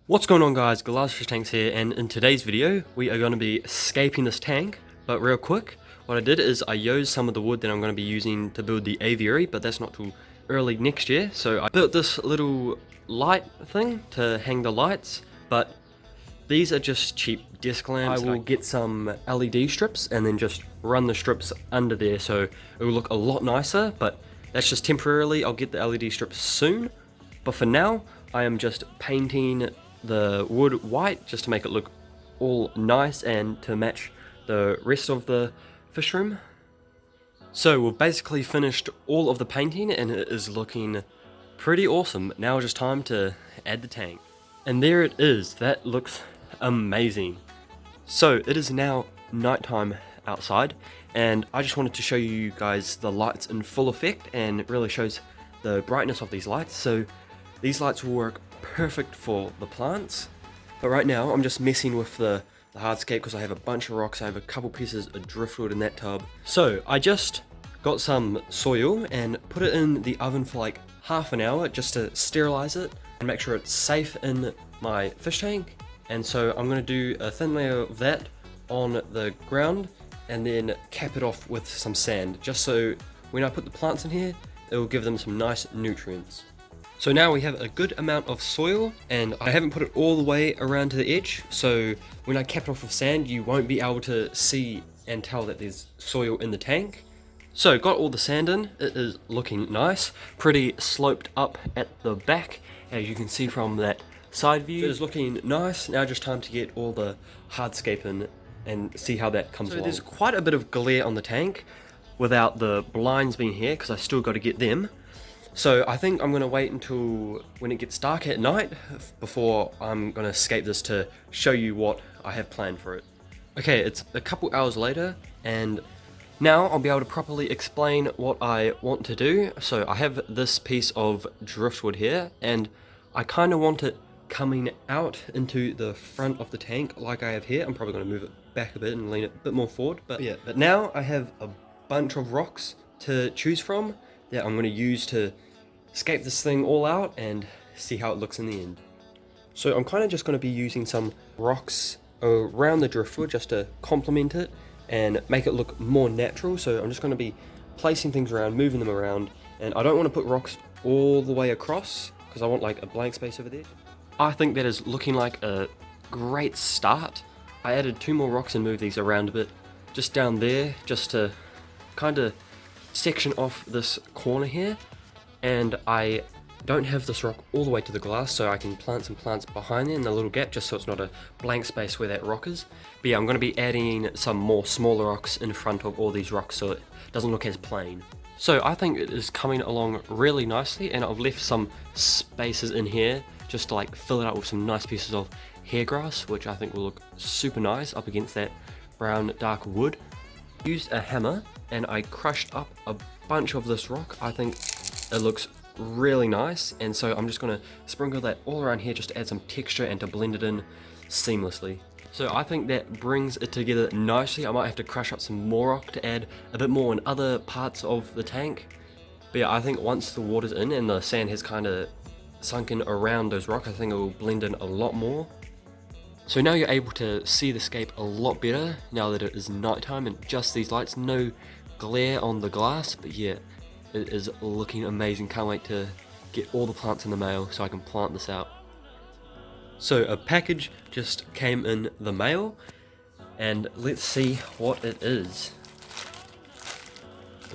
What's going on, guys? Glass Fish Tanks here, and in today's video we are going to be scaping this tank. But real quick, what I did is I used some of the wood that I'm going to be using to build the aviary, but that's not till early next year. So I built this little light thing to hang the lights, but these are just cheap desk lamps. I will get some LED strips and then just run the strips under there so it will look a lot nicer, but that's just temporarily. I'll get the LED strips soon, but for now I am just painting the wood white just to make it look all nice and to match the rest of the fish room. So we've basically finished all of the painting and it is looking pretty awesome. Now it's just time to add the tank. And there it is. That looks amazing. So it is now nighttime outside and I just wanted to show you guys the lights in full effect, and it really shows the brightness of these lights. So these lights will work perfect for the plants, but right now I'm just messing with the hardscape because I have a bunch of rocks. I have a couple pieces of driftwood in that tub. So I just got some soil and put it in the oven for like half an hour just to sterilize it and make sure it's safe in my fish tank. And so I'm going to do a thin layer of that on the ground and then cap it off with some sand, just so when I put the plants in here it will give them some nice nutrients. So now we have a good amount of soil, and I haven't put it all the way around to the edge, so when I cap it off with sand you won't be able to see and tell that there's soil in the tank. So got all the sand in, it is looking nice, pretty sloped up at the back as you can see from that side view. So it's looking nice. Now just time to get all the hardscape in and see how that comes along. There's quite a bit of glare on the tank without the blinds being here because I still got to get them. So I think I'm going to wait until when it gets dark at night before I'm going to scape this to show you what I have planned for it. Okay, it's a couple hours later and now I'll be able to properly explain what I want to do. So I have this piece of driftwood here and I kind of want it coming out into the front of the tank like I have here. I'm probably going to move it back a bit and lean it a bit more forward. But yeah, but now I have a bunch of rocks to choose from that I'm going to use to scape this thing all out and see how it looks in the end. So I'm kind of just going to be using some rocks around the driftwood just to complement it and make it look more natural. So I'm just going to be placing things around, moving them around, and I don't want to put rocks all the way across because I want like a blank space over there. I think that is looking like a great start. I added 2 more rocks and moved these around a bit just down there just to kind of section off this corner here. And I don't have this rock all the way to the glass, so I can plant some plants behind there in the little gap just so it's not a blank space where that rock is. But yeah, I'm going to be adding some more smaller rocks in front of all these rocks so it doesn't look as plain. So I think it is coming along really nicely, and I've left some spaces in here just to like fill it up with some nice pieces of hair grass, which I think will look super nice up against that brown dark wood. Used a hammer and I crushed up a bunch of this rock. I think it looks really nice, and so I'm just going to sprinkle that all around here just to add some texture and to blend it in seamlessly. So I think that brings it together nicely. I might have to crush up some more rock to add a bit more in other parts of the tank. But yeah, I think once the water's in and the sand has kind of sunk in around those rocks, I think it will blend in a lot more. So now you're able to see the scape a lot better now that it is nighttime and just these lights, no glare on the glass. But yeah, it is looking amazing. Can't wait to get all the plants in the mail so I can plant this out. So a package just came in the mail and let's see what it is.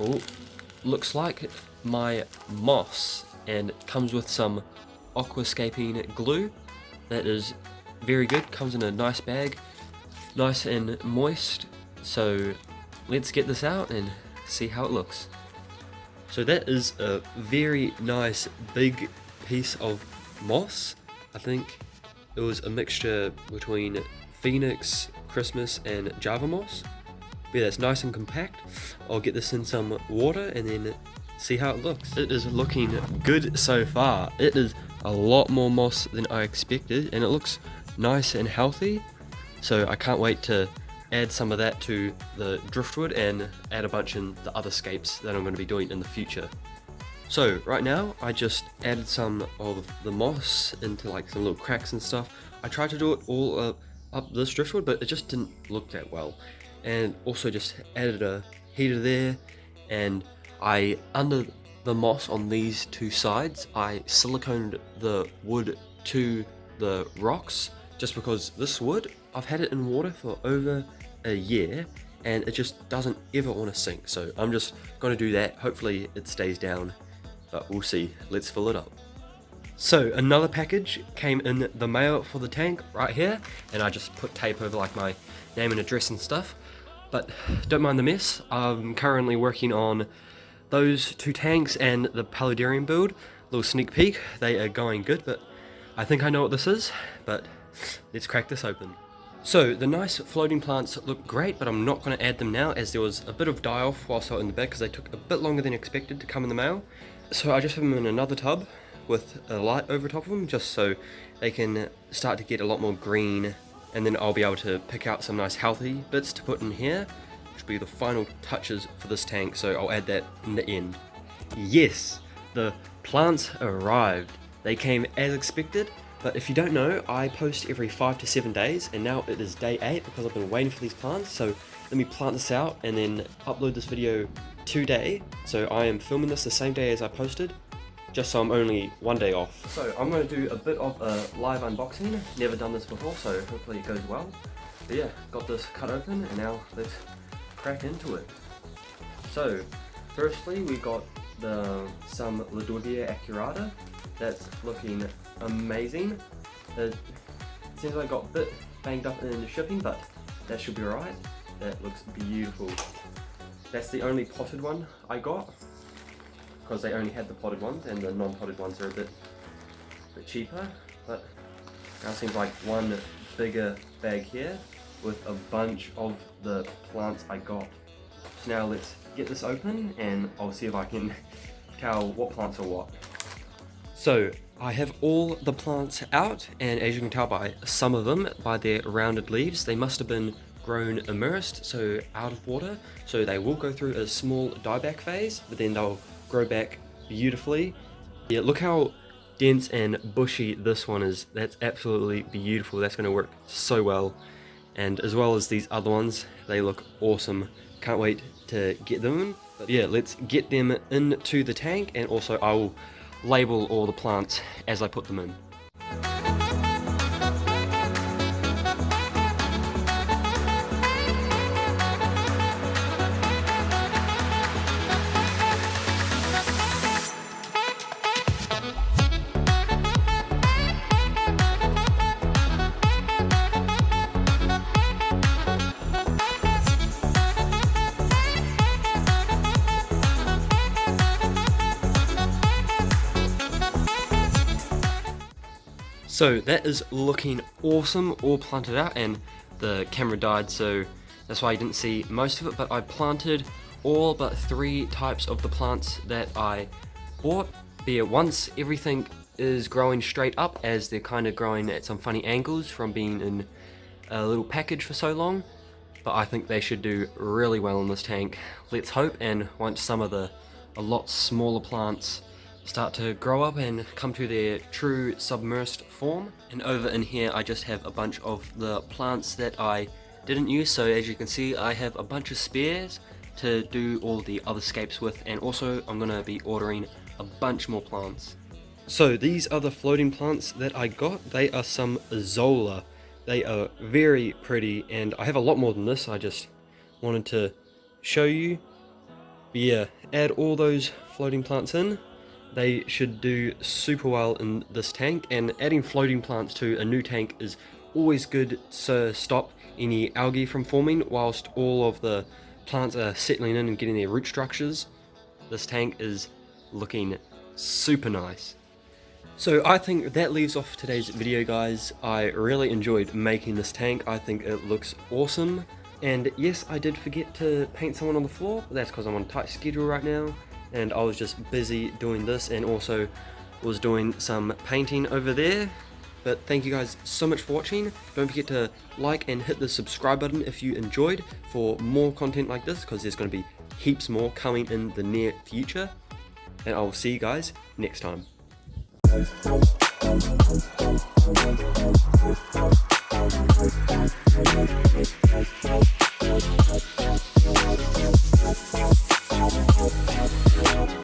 Oh, looks like my moss, and it comes with some Aquascape glue. That is very good, comes in a nice bag, nice and moist. So let's get this out and see how it looks. So that is a very nice big piece of moss. I think it was a mixture between Phoenix, Christmas and Java moss. But yeah, it's nice and compact. I'll get this in some water and then see how it looks. It is looking good so far. It is a lot more moss than I expected and it looks nice and healthy. So I can't wait to add some of that to the driftwood and add a bunch in the other scapes that I'm going to be doing in the future. So right now I just added some of the moss into like some little cracks and stuff. I tried to do it all up this driftwood, but it just didn't look that well. And also just added a heater there, and I, under the moss on these two sides, I siliconed the wood to the rocks, just because this wood, I've had it in water for over a year and it just doesn't ever want to sink. So I'm just going to do that. Hopefully it stays down, but we'll see. Let's fill it up. So another package came in the mail for the tank right here, and I just put tape over like my name and address and stuff, but don't mind the mess. I'm currently working on those two tanks and the paludarium build. Little sneak peek, they are going good, but I think I know what this is, but let's crack this open. So the nice floating plants look great, but I'm not going to add them now as there was a bit of die off whilst I was in the bag because they took a bit longer than expected to come in the mail. So I just have them in another tub with a light over top of them, just so they can start to get a lot more green, and then I'll be able to pick out some nice healthy bits to put in here, which will be the final touches for this tank, so I'll add that in the end. Yes, the plants arrived. They came as expected. But if you don't know, I post every 5 to 7 days, and now it is day 8 because I've been waiting for these plants. So let me plant this out and then upload this video today. So I am filming this the same day as I posted, just so I'm only 1 day off. So I'm going to do a bit of a live unboxing. Never done this before, so hopefully it goes well. But yeah, got this cut open, and now let's crack into it. So firstly, we got some LUDWIGIA ARCUATA. That's looking amazing. It seems like I got a bit banged up in the shipping, but that should be alright. That looks beautiful. That's the only potted one I got, because they only had the potted ones, and the non-potted ones are a bit cheaper. But now seems like one bigger bag here with a bunch of the plants I got. So now let's get this open and I'll see if I can tell what plants are what. So I have all the plants out, and as you can tell by some of them, by their rounded leaves, they must have been grown immersed, so out of water. So they will go through a small dieback phase, but then they'll grow back beautifully. Yeah, look how dense and bushy this one is. That's absolutely beautiful. That's going to work so well. And as well as these other ones, they look awesome. Can't wait to get them in. But yeah, let's get them into the tank, and also I will label all the plants as I put them in. So that is looking awesome, all planted out, and the camera died, so that's why you didn't see most of it, but I planted all but 3 types of the plants that I bought. There, once everything is growing straight up, as they're kind of growing at some funny angles from being in a little package for so long, but I think they should do really well in this tank. Let's hope, and once some of the a lot smaller plants start to grow up and come to their true submersed form. And over in here I just have a bunch of the plants that I didn't use, so as you can see I have a bunch of spares to do all the other scapes with, and also I'm going to be ordering a bunch more plants. So these are the floating plants that I got. They are some Zola. They are very pretty, and I have a lot more than this. I just wanted to show you. But yeah, add all those floating plants in. They should do super well in this tank, and adding floating plants to a new tank is always good to stop any algae from forming whilst all of the plants are settling in and getting their root structures. This tank is looking super nice. So I think that leaves off today's video, guys. I really enjoyed making this tank. I think it looks awesome. And yes, I did forget to paint someone on the floor, but that's because I'm on a tight schedule right now, and I was just busy doing this, and also was doing some painting over there. But thank you guys so much for watching. Don't forget to like and hit the subscribe button if you enjoyed, for more content like this, because there's going to be heaps more coming in the near future. and I'll see you guys next time.